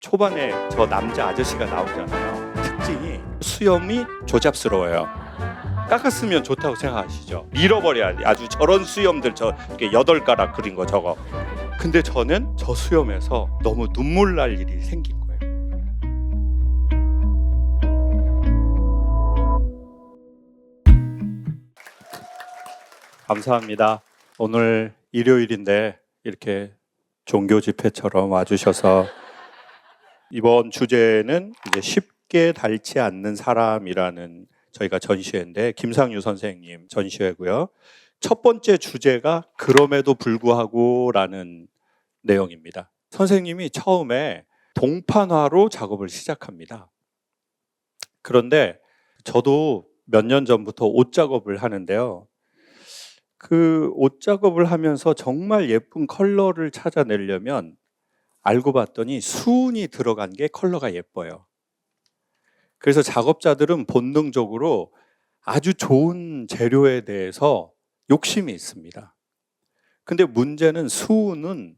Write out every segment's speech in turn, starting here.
초반에 저 남자 아저씨가 나오잖아요. 특징이 수염이 조잡스러워요. 깎았으면 좋다고 생각하시죠? 밀어버려야 돼. 아주 저런 수염들 저 이렇게 8가락 그린 거 저거. 근데 저는 저 수염에서 너무 눈물 날 일이 생긴 거예요. 감사합니다. 오늘 일요일인데 이렇게 종교 집회처럼 와주셔서 이번 주제는 이제 쉽게 닳지 않는 사람이라는 저희가 전시회인데 김상유 선생님 전시회고요. 첫 번째 주제가 그럼에도 불구하고라는 내용입니다. 선생님이 처음에 동판화로 작업을 시작합니다. 그런데 저도 몇 년 전부터 옷 작업을 하는데요. 그 옷 작업을 하면서 정말 예쁜 컬러를 찾아내려면 알고 봤더니 수은이 들어간 게 컬러가 예뻐요. 그래서 작업자들은 본능적으로 아주 좋은 재료에 대해서 욕심이 있습니다. 근데 문제는 수은은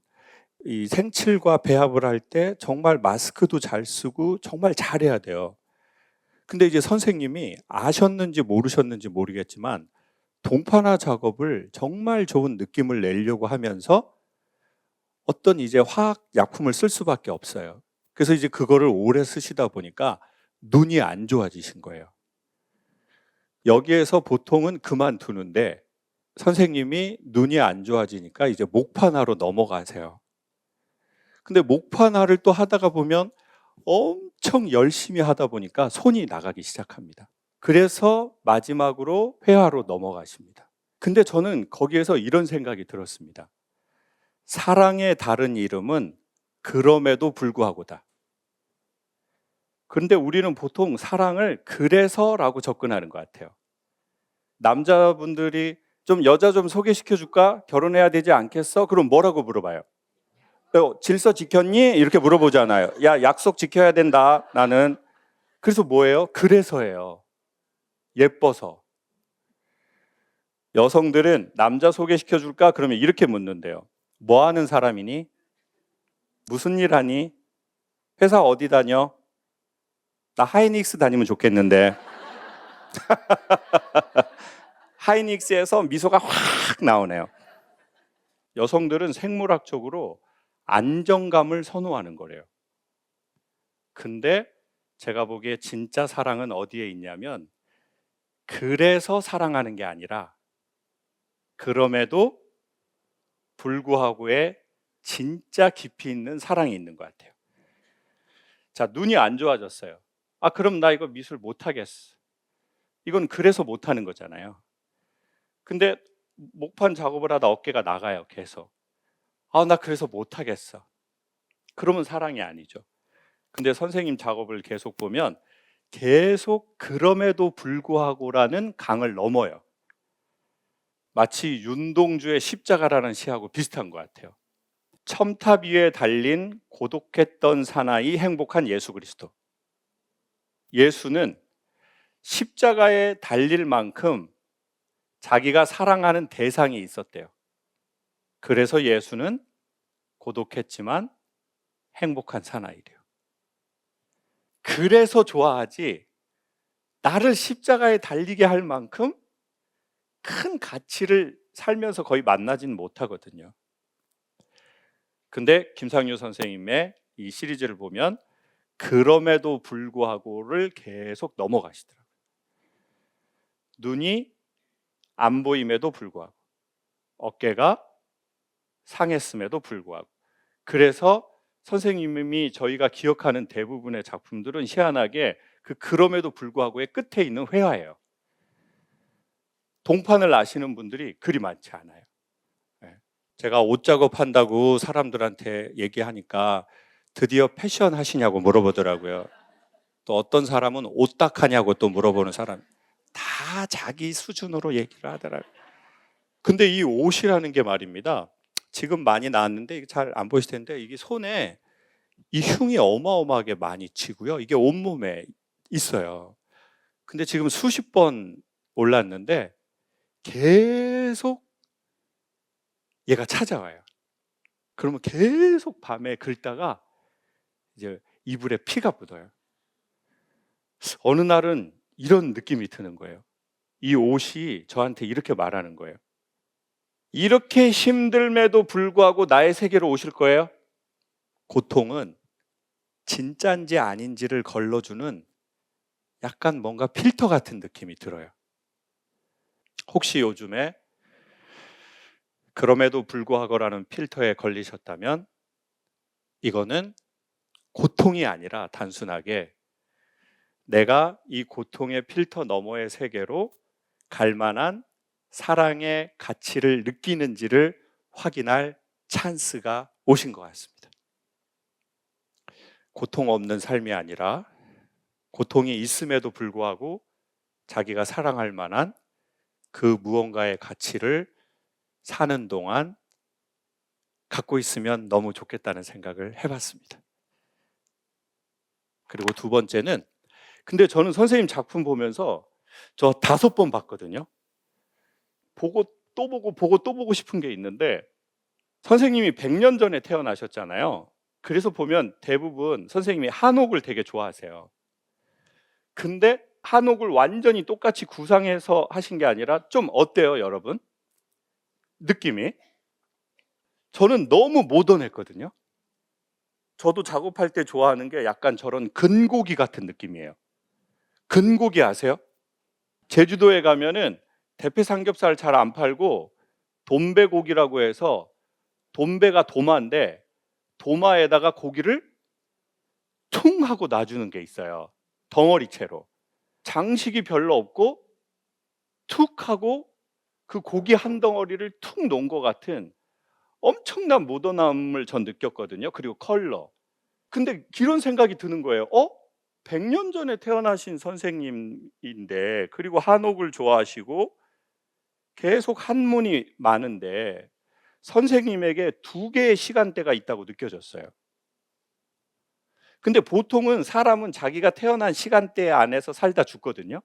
이 생칠과 배합을 할 때 정말 마스크도 잘 쓰고 정말 잘해야 돼요. 근데 이제 선생님이 아셨는지 모르셨는지 모르겠지만 동판화 작업을 정말 좋은 느낌을 내려고 하면서 어떤 이제 화학 약품을 쓸 수밖에 없어요. 그래서 이제 그거를 오래 쓰시다 보니까 눈이 안 좋아지신 거예요. 여기에서 보통은 그만두는데 선생님이 눈이 안 좋아지니까 이제 목판화로 넘어가세요. 근데 목판화를 또 하다가 보면 엄청 열심히 하다 보니까 손이 나가기 시작합니다. 그래서 마지막으로 회화로 넘어가십니다. 근데 저는 거기에서 이런 생각이 들었습니다. 사랑의 다른 이름은 그럼에도 불구하고다. 그런데 우리는 보통 사랑을 그래서라고 접근하는 것 같아요. 남자분들이 좀 여자 좀 소개시켜 줄까? 결혼해야 되지 않겠어? 그럼 뭐라고 물어봐요? 질서 지켰니? 이렇게 물어보잖아요. 야, 약속 지켜야 된다, 나는. 그래서 뭐예요? 그래서예요. 예뻐서. 여성들은 남자 소개시켜 줄까? 그러면 이렇게 묻는데요. 뭐 하는 사람이니? 무슨 일 하니? 회사 어디 다녀? 나 하이닉스 다니면 좋겠는데. 하이닉스에서 미소가 확 나오네요. 여성들은 생물학적으로 안정감을 선호하는 거래요. 근데 제가 보기에 진짜 사랑은 어디에 있냐면 그래서 사랑하는 게 아니라 그럼에도 불구하고의 진짜 깊이 있는 사랑이 있는 것 같아요. 자, 눈이 안 좋아졌어요. 아, 그럼 나 이거 미술 못하겠어. 이건 그래서 못하는 거잖아요. 근데 목판 작업을 하다 어깨가 나가요, 계속. 아, 나 그래서 못하겠어. 그러면 사랑이 아니죠. 근데 선생님 작업을 계속 보면 계속 그럼에도 불구하고라는 강을 넘어요. 마치 윤동주의 십자가라는 시하고 비슷한 것 같아요. 첨탑 위에 달린 고독했던 사나이 행복한 예수 그리스도. 예수는 십자가에 달릴 만큼 자기가 사랑하는 대상이 있었대요. 그래서 예수는 고독했지만 행복한 사나이래요. 그래서 좋아하지 나를 십자가에 달리게 할 만큼 큰 가치를 살면서 거의 만나지는 못하거든요. 근데 김상유 선생님의 이 시리즈를 보면 그럼에도 불구하고를 계속 넘어가시더라고요. 눈이 안 보임에도 불구하고 어깨가 상했음에도 불구하고 그래서 선생님이 저희가 기억하는 대부분의 작품들은 희한하게 그럼에도 불구하고의 끝에 있는 회화예요. 동판을 아시는 분들이 그리 많지 않아요. 제가 옷 작업한다고 사람들한테 얘기하니까 드디어 패션 하시냐고 물어보더라고요. 또 어떤 사람은 옷딱하냐고 또 물어보는 사람. 다 자기 수준으로 얘기를 하더라고요. 근데 이 옷이라는 게 말입니다. 지금 많이 나왔는데 잘 안 보이실 텐데 이게 손에 이 흉이 어마어마하게 많이 치고요. 이게 온몸에 있어요. 근데 지금 수십 번 올랐는데 계속 얘가 찾아와요. 그러면 계속 밤에 긁다가 이제 이불에 피가 묻어요. 어느 날은 이런 느낌이 드는 거예요. 이 옷이 저한테 이렇게 말하는 거예요. 이렇게 힘듦에도 불구하고 나의 세계로 오실 거예요? 고통은 진짜인지 아닌지를 걸러주는 약간 뭔가 필터 같은 느낌이 들어요. 혹시 요즘에 그럼에도 불구하고라는 필터에 걸리셨다면 이거는 고통이 아니라 단순하게 내가 이 고통의 필터 너머의 세계로 갈 만한 사랑의 가치를 느끼는지를 확인할 찬스가 오신 것 같습니다. 고통 없는 삶이 아니라 고통이 있음에도 불구하고 자기가 사랑할 만한 그 무언가의 가치를 사는 동안 갖고 있으면 너무 좋겠다는 생각을 해봤습니다. 그리고 두 번째는, 근데 저는 선생님 작품 보면서 저 5번 봤거든요. 보고 또 보고 보고 또 보고 싶은 게 있는데, 선생님이 100년 전에 태어나셨잖아요. 그래서 보면 대부분 선생님이 한옥을 되게 좋아하세요. 근데 한옥을 완전히 똑같이 구상해서 하신 게 아니라 좀 어때요, 여러분? 느낌이? 저는 너무 모던했거든요. 저도 작업할 때 좋아하는 게 약간 저런 근고기 같은 느낌이에요. 근고기 아세요? 제주도에 가면은 대패 삼겹살 잘 안 팔고 돈배고기라고 해서, 돈배가 도마인데 도마에다가 고기를 퉁 하고 놔주는 게 있어요. 덩어리채로. 장식이 별로 없고 툭 하고 그 고기 한 덩어리를 툭 놓은 것 같은 엄청난 모던함을 전 느꼈거든요. 그리고 컬러. 근데 이런 생각이 드는 거예요. 100년 전에 태어나신 선생님인데, 그리고 한옥을 좋아하시고 계속 한문이 많은데 선생님에게 2개의 시간대가 있다고 느껴졌어요. 근데 보통은 사람은 자기가 태어난 시간대 안에서 살다 죽거든요.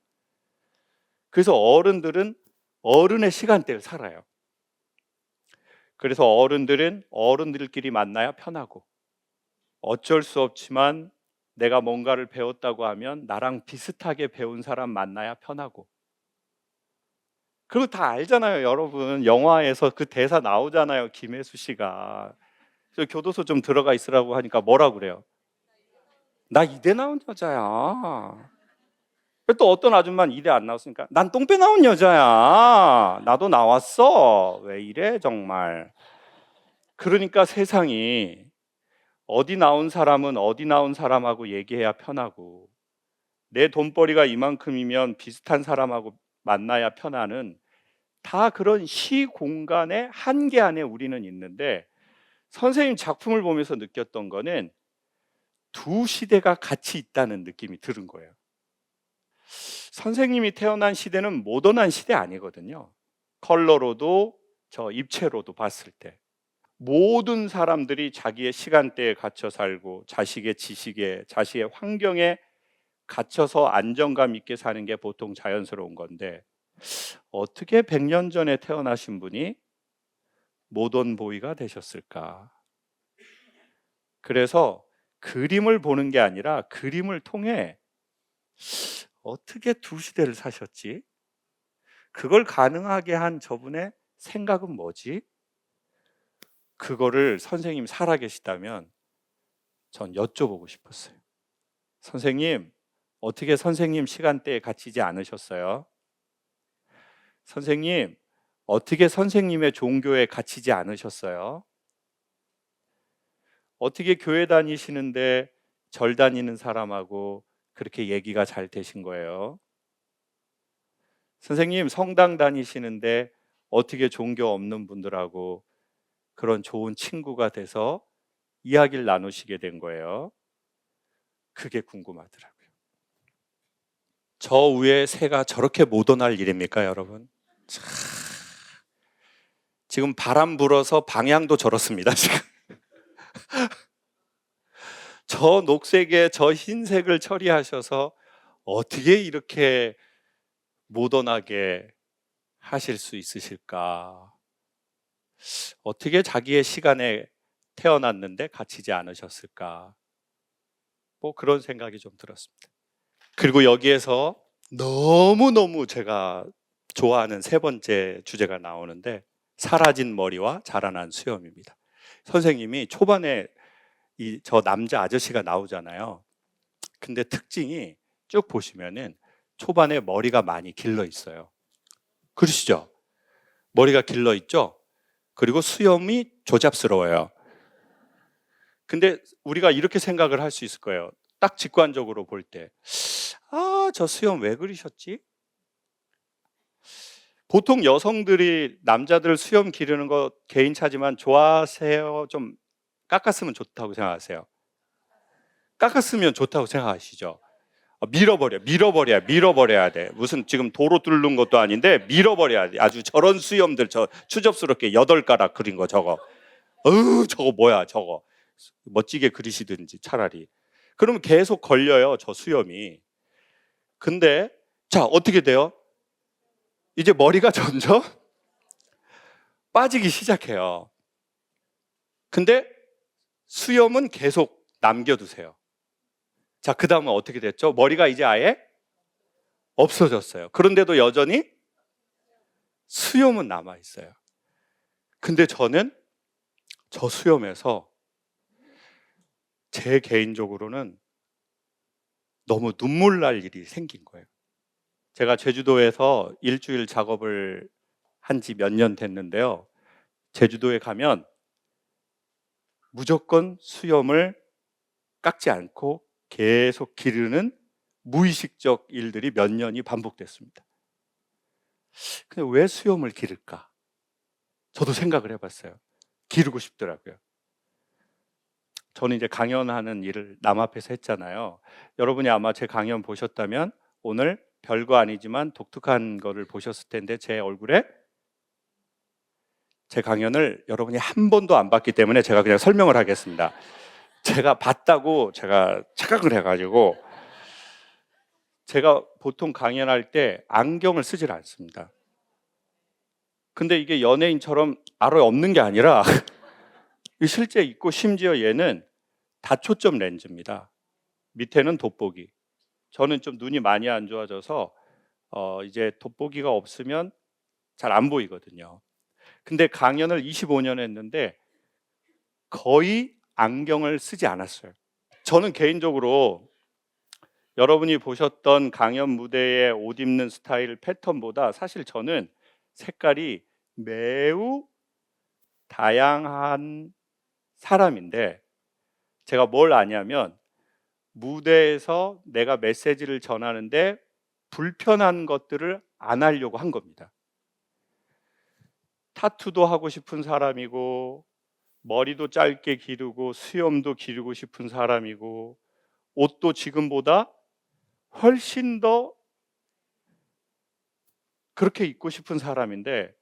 그래서 어른들은 어른의 시간대를 살아요. 그래서 어른들은 어른들끼리 만나야 편하고, 어쩔 수 없지만 내가 뭔가를 배웠다고 하면 나랑 비슷하게 배운 사람 만나야 편하고. 그리고 다 알잖아요, 여러분. 영화에서 그 대사 나오잖아요, 김혜수 씨가. 저 교도소 좀 들어가 있으라고 하니까 뭐라 그래요? 나 이대 나온 여자야. 또 어떤 아줌마는 이대 안 나왔으니까 난 똥배 나온 여자야. 나도 나왔어. 왜 이래 정말. 그러니까 세상이 어디 나온 사람은 어디 나온 사람하고 얘기해야 편하고, 내 돈벌이가 이만큼이면 비슷한 사람하고 만나야 편하는, 다 그런 시공간의 한계 안에 우리는 있는데, 선생님 작품을 보면서 느꼈던 거는 두 시대가 같이 있다는 느낌이 들은 거예요. 선생님이 태어난 시대는 모던한 시대 아니거든요. 컬러로도 저 입체로도 봤을 때 모든 사람들이 자기의 시간대에 갇혀 살고 자식의 지식에, 자식의 환경에 갇혀서 안정감 있게 사는 게 보통 자연스러운 건데, 어떻게 100년 전에 태어나신 분이 모던 보이가 되셨을까? 그래서 그림을 보는 게 아니라 그림을 통해 어떻게 두 시대를 사셨지? 그걸 가능하게 한 저분의 생각은 뭐지? 그거를 선생님 살아계시다면 전 여쭤보고 싶었어요. 선생님, 어떻게 선생님 시간대에 갇히지 않으셨어요? 선생님, 어떻게 선생님의 종교에 갇히지 않으셨어요? 어떻게 교회 다니시는데 절 다니는 사람하고 그렇게 얘기가 잘 되신 거예요? 선생님, 성당 다니시는데 어떻게 종교 없는 분들하고 그런 좋은 친구가 돼서 이야기를 나누시게 된 거예요? 그게 궁금하더라고요. 저 위에 새가 저렇게 모던할 일입니까, 여러분? 참, 지금 바람 불어서 방향도 저렇습니다, 지금. 저 녹색에 저 흰색을 처리하셔서 어떻게 이렇게 모던하게 하실 수 있으실까? 어떻게 자기의 시간에 태어났는데 갇히지 않으셨을까? 뭐 그런 생각이 좀 들었습니다. 그리고 여기에서 너무너무 제가 좋아하는 세 번째 주제가 나오는데, 사라진 머리와 자라난 수염입니다. 선생님이 초반에 저 남자 아저씨가 나오잖아요. 근데 특징이 쭉 보시면은 초반에 머리가 많이 길러 있어요. 그러시죠? 머리가 길러 있죠? 그리고 수염이 조잡스러워요. 근데 우리가 이렇게 생각을 할 수 있을 거예요. 딱 직관적으로 볼 때. 아, 저 수염 왜 그리셨지? 보통 여성들이 남자들 수염 기르는 거 개인차지만 좋아하세요? 좀 깎았으면 좋다고 생각하세요? 깎았으면 좋다고 생각하시죠? 밀어버려야 돼. 무슨 지금 도로 뚫는 것도 아닌데 밀어버려야 돼. 아주 저런 수염들, 저 추접스럽게 8가락 그린 거 저거. 저거 뭐야 저거. 멋지게 그리시든지 차라리. 그러면 계속 걸려요, 저 수염이. 근데 자, 어떻게 돼요? 이제 머리가 점점 빠지기 시작해요. 근데 수염은 계속 남겨두세요. 자, 그 다음은 어떻게 됐죠? 머리가 이제 아예 없어졌어요. 그런데도 여전히 수염은 남아있어요. 근데 저는 저 수염에서 제 개인적으로는 너무 눈물 날 일이 생긴 거예요. 제가 제주도에서 일주일 작업을 한 지 몇 년 됐는데요. 제주도에 가면 무조건 수염을 깎지 않고 계속 기르는 무의식적 일들이 몇 년이 반복됐습니다. 근데 왜 수염을 기를까? 저도 생각을 해봤어요. 기르고 싶더라고요. 저는 이제 강연하는 일을 남 앞에서 했잖아요. 여러분이 아마 제 강연 보셨다면 오늘 별거 아니지만 독특한 거를 보셨을 텐데, 제 얼굴에 제 강연을 여러분이 한 번도 안 봤기 때문에 제가 그냥 설명을 하겠습니다. 제가 봤다고 제가 착각을 해가지고, 제가 보통 강연할 때 안경을 쓰질 않습니다. 근데 이게 연예인처럼 아래 없는 게 아니라 실제 있고, 심지어 얘는 다초점 렌즈입니다. 밑에는 돋보기. 저는 좀 눈이 많이 안 좋아져서 이제 돋보기가 없으면 잘 안 보이거든요. 근데 강연을 25년 했는데 거의 안경을 쓰지 않았어요. 저는 개인적으로 여러분이 보셨던 강연 무대의 옷 입는 스타일 패턴보다 사실 저는 색깔이 매우 다양한 사람인데, 제가 뭘 아냐면 무대에서 내가 메시지를 전하는데 불편한 것들을 안 하려고 한 겁니다. 타투도 하고 싶은 사람이고, 머리도 짧게 기르고, 수염도 기르고 싶은 사람이고, 옷도 지금보다 훨씬 더 그렇게 입고 싶은 사람인데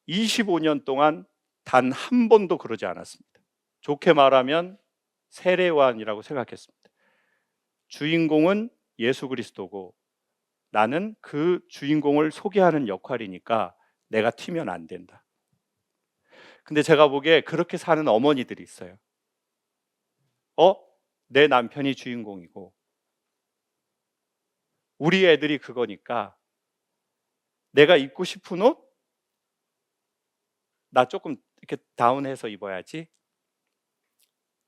25년 동안 단 한 번도 그러지 않았습니다. 좋게 말하면 세례관이라고 생각했습니다. 주인공은 예수 그리스도고 나는 그 주인공을 소개하는 역할이니까 내가 튀면 안 된다. 근데 제가 보기에 그렇게 사는 어머니들이 있어요. 내 남편이 주인공이고 우리 애들이 그거니까 내가 입고 싶은 옷 나 조금 이렇게 다운해서 입어야지.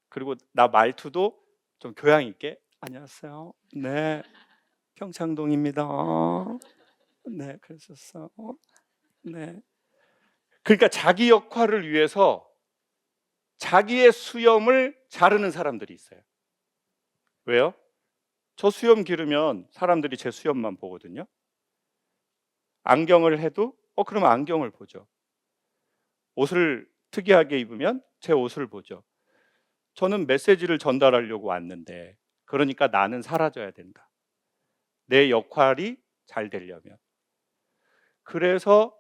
그리고 나 말투도 좀 교양 있게, 안녕하세요. 네, 평창동입니다. 네, 그랬었어. 네. 그러니까 자기 역할을 위해서 자기의 수염을 자르는 사람들이 있어요. 왜요? 저 수염 기르면 사람들이 제 수염만 보거든요. 안경을 해도 그러면 안경을 보죠. 옷을 특이하게 입으면 제 옷을 보죠. 저는 메시지를 전달하려고 왔는데, 그러니까 나는 사라져야 된다. 내 역할이 잘 되려면. 그래서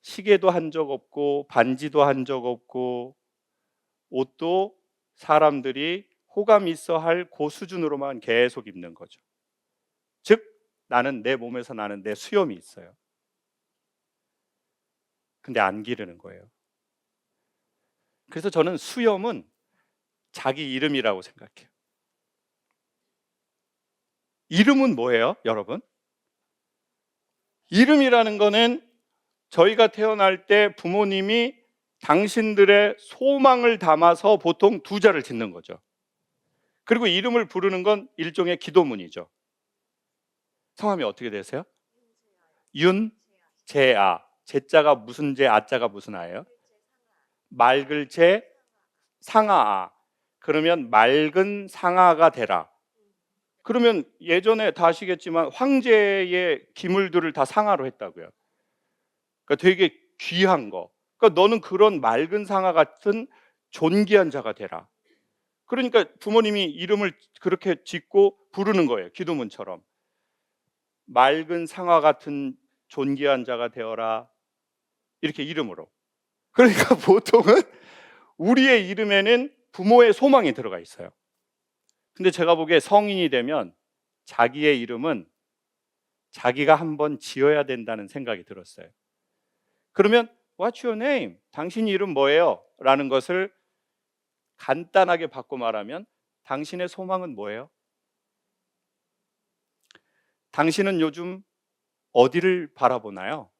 시계도 한 적 없고 반지도 한 적 없고 옷도 사람들이 호감 있어 할 그 수준으로만 계속 입는 거죠. 즉 나는 내 몸에서 나는 내 수염이 있어요. 근데 안 기르는 거예요. 그래서 저는 수염은 자기 이름이라고 생각해요. 이름은 뭐예요, 여러분? 이름이라는 거는 저희가 태어날 때 부모님이 당신들의 소망을 담아서 보통 두 자를 짓는 거죠. 그리고 이름을 부르는 건 일종의 기도문이죠. 성함이 어떻게 되세요? 윤재아. 제자가 무슨 제, 아자가 무슨 아예요? 맑을 제, 상아아. 그러면 맑은 상아가 되라. 그러면 예전에 다 아시겠지만 황제의 기물들을 다 상아로 했다고요. 그러니까 되게 귀한 거. 그러니까 너는 그런 맑은 상아 같은 존귀한 자가 되라. 그러니까 부모님이 이름을 그렇게 짓고 부르는 거예요. 기도문처럼. 맑은 상아 같은 존귀한 자가 되어라. 이렇게 이름으로. 그러니까 보통은 우리의 이름에는 부모의 소망이 들어가 있어요. 근데 제가 보기에 성인이 되면 자기의 이름은 자기가 한번 지어야 된다는 생각이 들었어요. 그러면 What's your name? 당신 이름 뭐예요? 라는 것을 간단하게 바꿔 말하면 당신의 소망은 뭐예요? 당신은 요즘 어디를 바라보나요?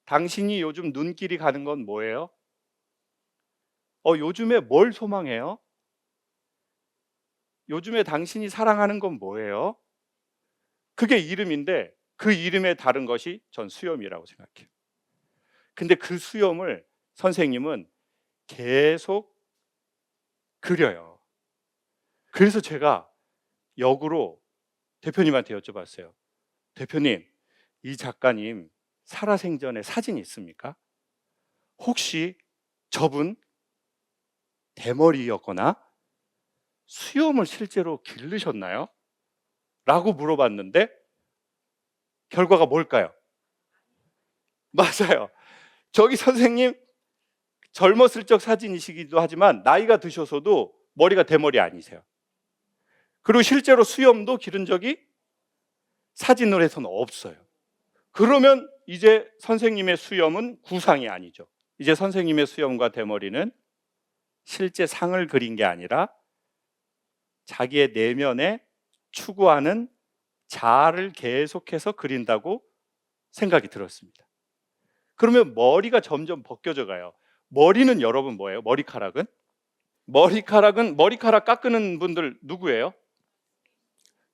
당신이 요즘 눈길이 가는 건 뭐예요? 요즘에 뭘 소망해요? 요즘에 당신이 사랑하는 건 뭐예요? 그게 이름인데 그 이름에 다른 것이 전 수염이라고 생각해요. 근데 그 수염을 선생님은 계속 그려요. 그래서 제가 역으로 대표님한테 여쭤봤어요. 대표님, 이 작가님 살아생전에 사진 있습니까? 혹시 저분 대머리였거나 수염을 실제로 기르셨나요? 라고 물어봤는데 결과가 뭘까요? 맞아요. 저기 선생님 젊었을 적 사진이시기도 하지만 나이가 드셔서도 머리가 대머리 아니세요. 그리고 실제로 수염도 기른 적이 사진을 해서는 없어요. 그러면 이제 선생님의 수염은 구상이 아니죠. 이제 선생님의 수염과 대머리는 실제 상을 그린 게 아니라 자기의 내면에 추구하는 자아를 계속해서 그린다고 생각이 들었습니다. 그러면 머리가 점점 벗겨져 가요. 머리는 여러분 뭐예요? 머리카락은? 머리카락 깎는 분들 누구예요?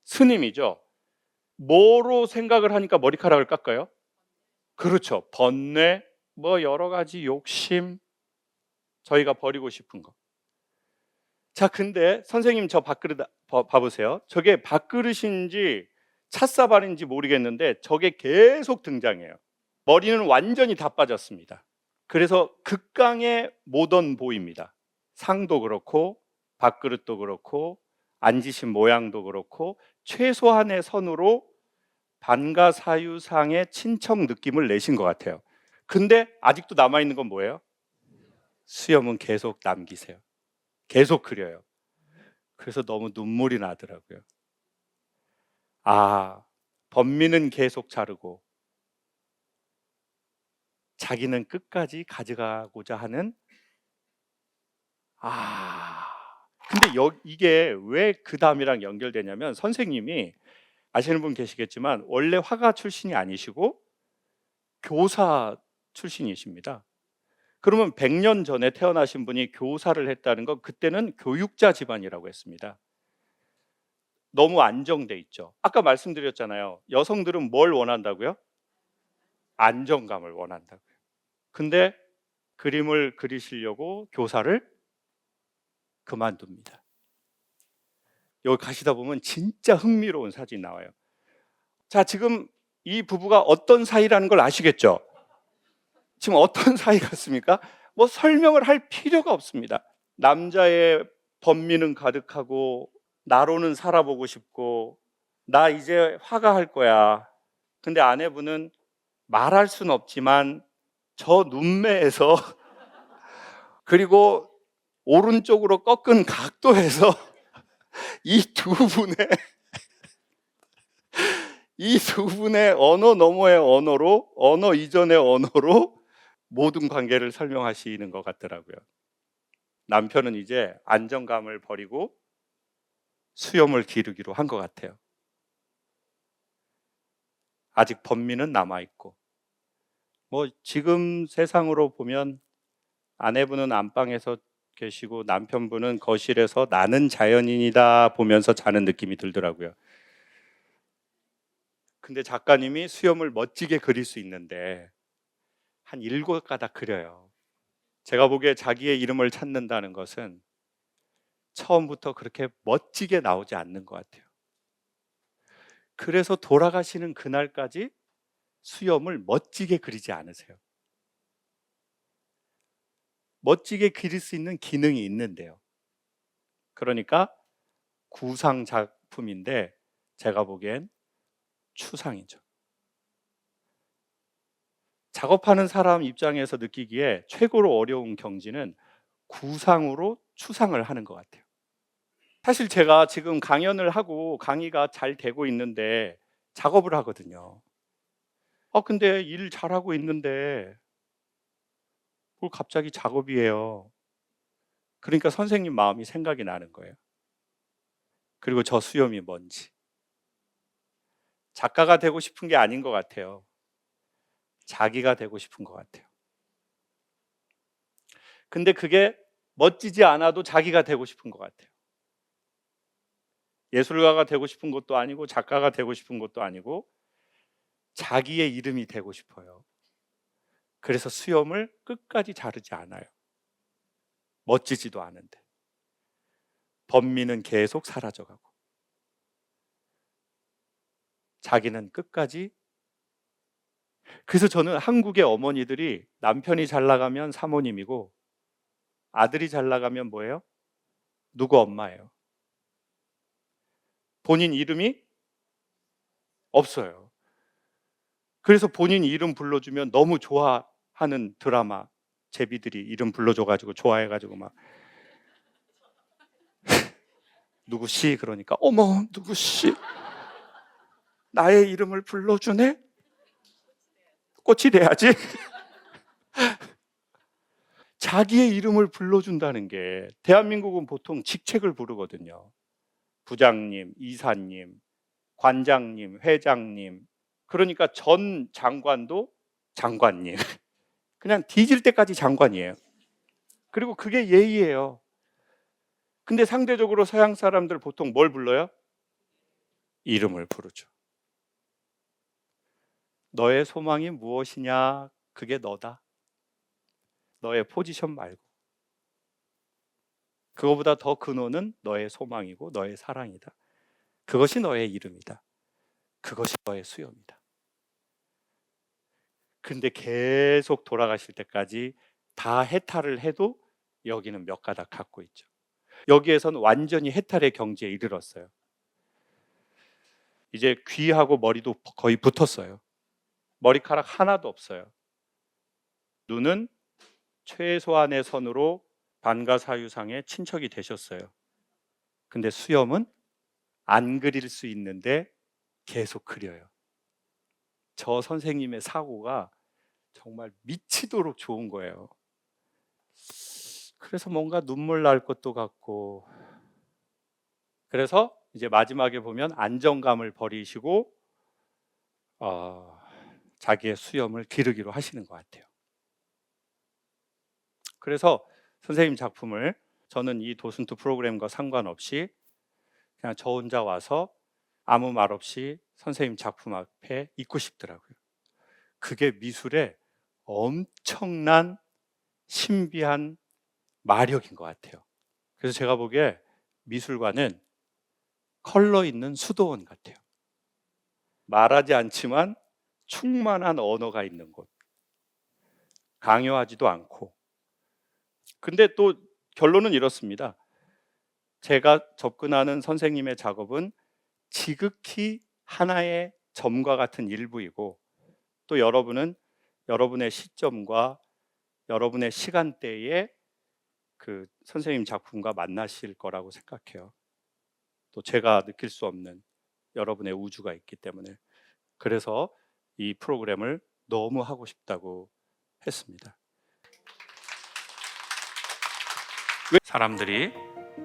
스님이죠. 뭐로 생각을 하니까 머리카락을 깎아요? 그렇죠. 번뇌, 뭐 여러 가지 욕심, 저희가 버리고 싶은 거. 자, 근데 선생님 저 밥그릇 봐보세요. 저게 밥그릇인지 찻사발인지 모르겠는데 저게 계속 등장해요. 머리는 완전히 다 빠졌습니다. 그래서 극강의 모던 보입니다. 상도 그렇고 밥그릇도 그렇고 앉으신 모양도 그렇고 최소한의 선으로 반가사유상의 친척 느낌을 내신 것 같아요. 근데 아직도 남아있는 건 뭐예요? 수염은 계속 남기세요. 계속 그려요. 그래서 너무 눈물이 나더라고요. 번미는 계속 자르고 자기는 끝까지 가져가고자 하는 근데 이게 왜 그 다음이랑 연결되냐면 선생님이 아시는 분 계시겠지만 원래 화가 출신이 아니시고 교사 출신이십니다. 그러면 100년 전에 태어나신 분이 교사를 했다는 건 그때는 교육자 집안이라고 했습니다. 너무 안정돼 있죠. 아까 말씀드렸잖아요. 여성들은 뭘 원한다고요? 안정감을 원한다고요. 근데 그림을 그리시려고 교사를 그만둡니다. 여기 가시다 보면 진짜 흥미로운 사진이 나와요. 자, 지금 이 부부가 어떤 사이라는 걸 아시겠죠? 지금 어떤 사이 같습니까? 뭐 설명을 할 필요가 없습니다. 남자의 번미는 가득하고 나로는 살아보고 싶고 나 이제 화가할 거야. 근데 아내분은 말할 수는 없지만 저 눈매에서 그리고 오른쪽으로 꺾은 각도에서 이 두 분의 언어 너머의 언어로, 언어 이전의 언어로 모든 관계를 설명하시는 것 같더라고요. 남편은 이제 안정감을 버리고 수염을 기르기로 한 것 같아요. 아직 번민은 남아있고, 지금 세상으로 보면 아내분은 안방에서 계시고 남편분은 거실에서 나는 자연인이다 보면서 자는 느낌이 들더라고요. 근데 작가님이 수염을 멋지게 그릴 수 있는데 한 7가닥 그려요. 제가 보기에 자기의 이름을 찾는다는 것은 처음부터 그렇게 멋지게 나오지 않는 것 같아요. 그래서 돌아가시는 그날까지 수염을 멋지게 그리지 않으세요. 멋지게 그릴 수 있는 기능이 있는데요. 그러니까 구상 작품인데 제가 보기엔 추상이죠. 작업하는 사람 입장에서 느끼기에 최고로 어려운 경지는 구상으로 추상을 하는 것 같아요. 사실 제가 지금 강연을 하고 강의가 잘 되고 있는데 작업을 하거든요. 근데 일 잘하고 있는데 뭘 갑자기 작업이에요. 그러니까 선생님 마음이 생각이 나는 거예요. 그리고 저 수염이 뭔지. 작가가 되고 싶은 게 아닌 것 같아요. 자기가 되고 싶은 것 같아요. 근데 그게 멋지지 않아도 자기가 되고 싶은 것 같아요. 예술가가 되고 싶은 것도 아니고 작가가 되고 싶은 것도 아니고 자기의 이름이 되고 싶어요. 그래서 수염을 끝까지 자르지 않아요. 멋지지도 않은데. 번미는 계속 사라져가고 자기는 끝까지. 그래서 저는 한국의 어머니들이 남편이 잘 나가면 사모님이고 아들이 잘 나가면 뭐예요? 누구 엄마예요. 본인 이름이 없어요. 그래서 본인 이름 불러주면 너무 좋아하는 드라마 제비들이 이름 불러줘가지고 좋아해가지고 막 누구씨 그러니까 어머 누구씨 나의 이름을 불러주네? 꽃이 돼야지. 자기의 이름을 불러준다는 게 대한민국은 보통 직책을 부르거든요. 부장님, 이사님, 관장님, 회장님. 그러니까 전 장관도 장관님. 그냥 뒤질 때까지 장관이에요. 그리고 그게 예의예요. 근데 상대적으로 서양 사람들 보통 뭘 불러요? 이름을 부르죠. 너의 소망이 무엇이냐? 그게 너다. 너의 포지션 말고. 그거보다 더 근원은 너의 소망이고 너의 사랑이다. 그것이 너의 이름이다. 그것이 너의 수염이다. 근데 계속 돌아가실 때까지 다 해탈을 해도 여기는 몇 가닥 갖고 있죠. 여기에서는 완전히 해탈의 경지에 이르렀어요. 이제 귀하고 머리도 거의 붙었어요. 머리카락 하나도 없어요. 눈은 최소한의 선으로 반가사유상의 친척이 되셨어요. 근데 수염은 안 그릴 수 있는데 계속 그려요. 저 선생님의 사고가 정말 미치도록 좋은 거예요. 그래서 뭔가 눈물 날 것도 같고, 그래서 이제 마지막에 보면 안정감을 버리시고 자기의 수염을 기르기로 하시는 것 같아요. 그래서 선생님 작품을 저는 이 도슨트 프로그램과 상관없이 그냥 저 혼자 와서 아무 말 없이 선생님 작품 앞에 있고 싶더라고요. 그게 미술의 엄청난 신비한 마력인 것 같아요. 그래서 제가 보기에 미술관은 컬러 있는 수도원 같아요. 말하지 않지만 충만한 언어가 있는 곳. 강요하지도 않고. 근데 또 결론은 이렇습니다. 제가 접근하는 선생님의 작업은 지극히 하나의 점과 같은 일부이고, 또 여러분은 여러분의 시점과 여러분의 시간대에 그 선생님 작품과 만나실 거라고 생각해요. 또 제가 느낄 수 없는 여러분의 우주가 있기 때문에. 그래서 이 프로그램을 너무 하고 싶다고 했습니다. 사람들이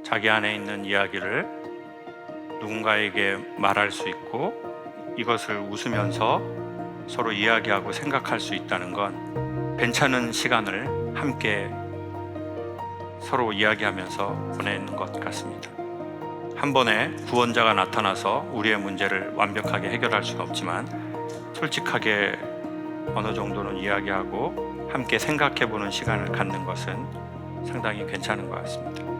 자기 안에 있는 이야기를 누군가에게 말할 수 있고 이것을 웃으면서 서로 이야기하고 생각할 수 있다는 건 괜찮은 시간을 함께 서로 이야기하면서 보내는 것 같습니다. 한 번에 구원자가 나타나서 우리의 문제를 완벽하게 해결할 수는 없지만 솔직하게 어느 정도는 이야기하고 함께 생각해 보는 시간을 갖는 것은 상당히 괜찮은 것 같습니다.